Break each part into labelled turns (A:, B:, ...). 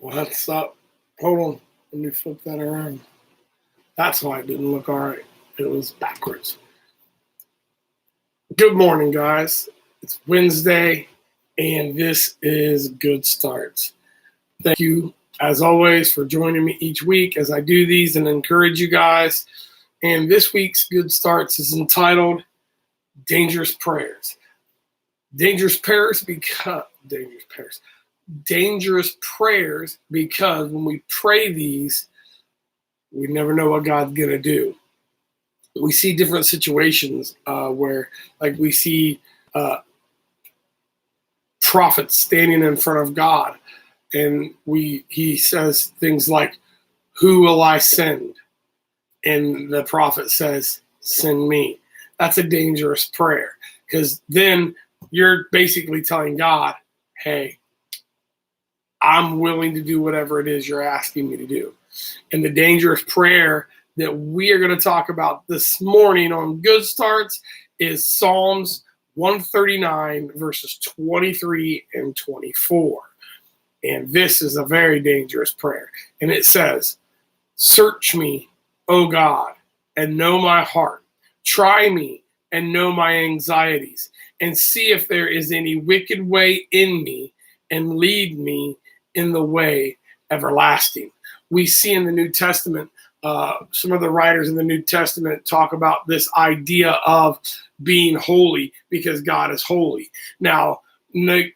A: What's up? Hold on. Let me flip that around. That's why it didn't look all right. It was backwards. Good morning, guys. It's Wednesday, and this is Good Starts. Thank you, as always, for joining me each week as I do these and encourage you guys. And this week's Good Starts is entitled Dangerous Prayers. Dangerous prayers because when we pray these, we never know what God's going to do. We see different situations where, like, we see prophets standing in front of God, and he says things like, "Who will I send?" And the prophet says, "Send me." That's a dangerous prayer, because then you're basically telling God, "Hey, I'm willing to do whatever it is you're asking me to do." And the dangerous prayer that we are going to talk about this morning on Good Starts is Psalms 139, verses 23 and 24. And this is a very dangerous prayer. And it says, "Search me, O God, and know my heart. Try me and know my anxieties, and see if there is any wicked way in me, and lead me in the way everlasting." We see in the New Testament, some of the writers in the New Testament talk about this idea of being holy because God is holy. Now, make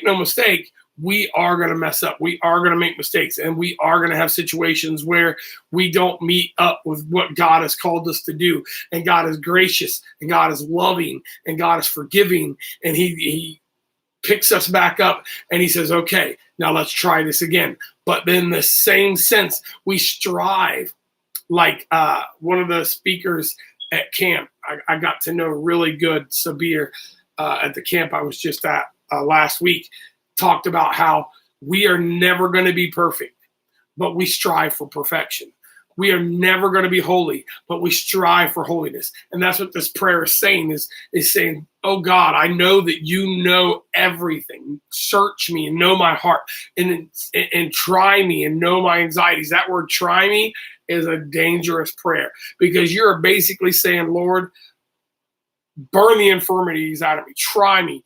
A: no mistake, we are going to mess up. We are going to make mistakes, and we are going to have situations where we don't meet up with what God has called us to do. And God is gracious, and God is loving, and God is forgiving, and He picks us back up, and He says, "Okay, now let's try this again." But in the same sense, we strive. Like one of the speakers at camp, I got to know really good, Sabir, at the camp I was just at last week, talked about how we are never going to be perfect, but we strive for perfection. We are never going to be holy, but we strive for holiness. And that's what this prayer is saying, is saying, "Oh God, I know that you know everything. Search me and know my heart, and try me and know my anxieties." That word "try me" is a dangerous prayer, because you're basically saying, "Lord, burn the infirmities out of me. Try me.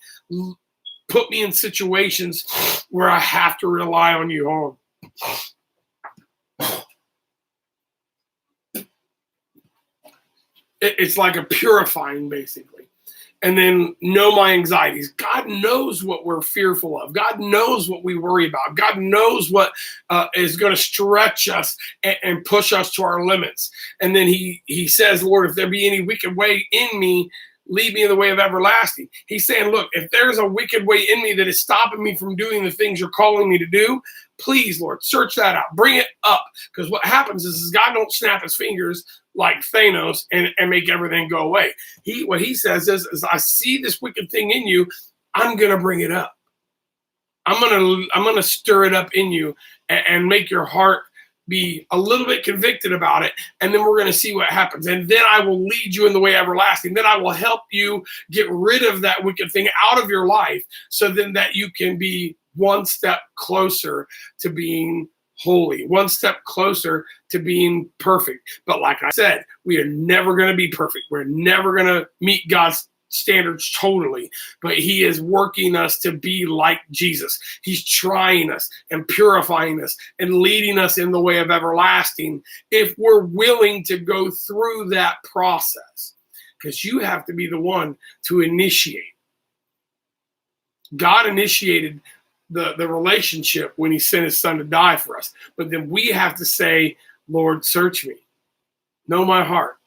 A: Put me in situations where I have to rely on you." Oh. It's like a purifying, basically. And then know my anxieties. God knows what we're fearful of. God knows what we worry about. God knows what is going to stretch us and push us to our limits. And then he says, "Lord, if there be any wicked way in me, lead me in the way of everlasting." He's saying, look, if there's a wicked way in me that is stopping me from doing the things you're calling me to do, please, Lord, search that out. Bring it up. Because what happens is God don't snap his fingers like Thanos and make everything go away. What he says is, "I see this wicked thing in you. I'm going to bring it up. I'm going to stir it up in you and make your heart be a little bit convicted about it, and then we're going to see what happens. And then I will lead you in the way everlasting. Then I will help you get rid of that wicked thing out of your life, so then that you can be one step closer to being holy, one step closer to being perfect." But like I said, we are never going to be perfect. We're never going to meet God's standards totally, but He is working us to be like Jesus. He's trying us and purifying us and leading us in the way of everlasting, if we're willing to go through that process, because you have to be the one to initiate. God initiated the relationship when He sent His Son to die for us, but then we have to say, "Lord, search me, know my heart,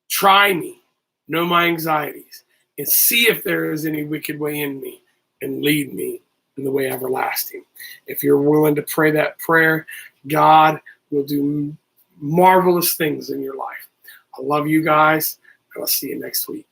A: try me, know my anxieties, and see if there is any wicked way in me, and lead me in the way everlasting." If you're willing to pray that prayer, God will do marvelous things in your life. I love you guys, and I'll see you next week.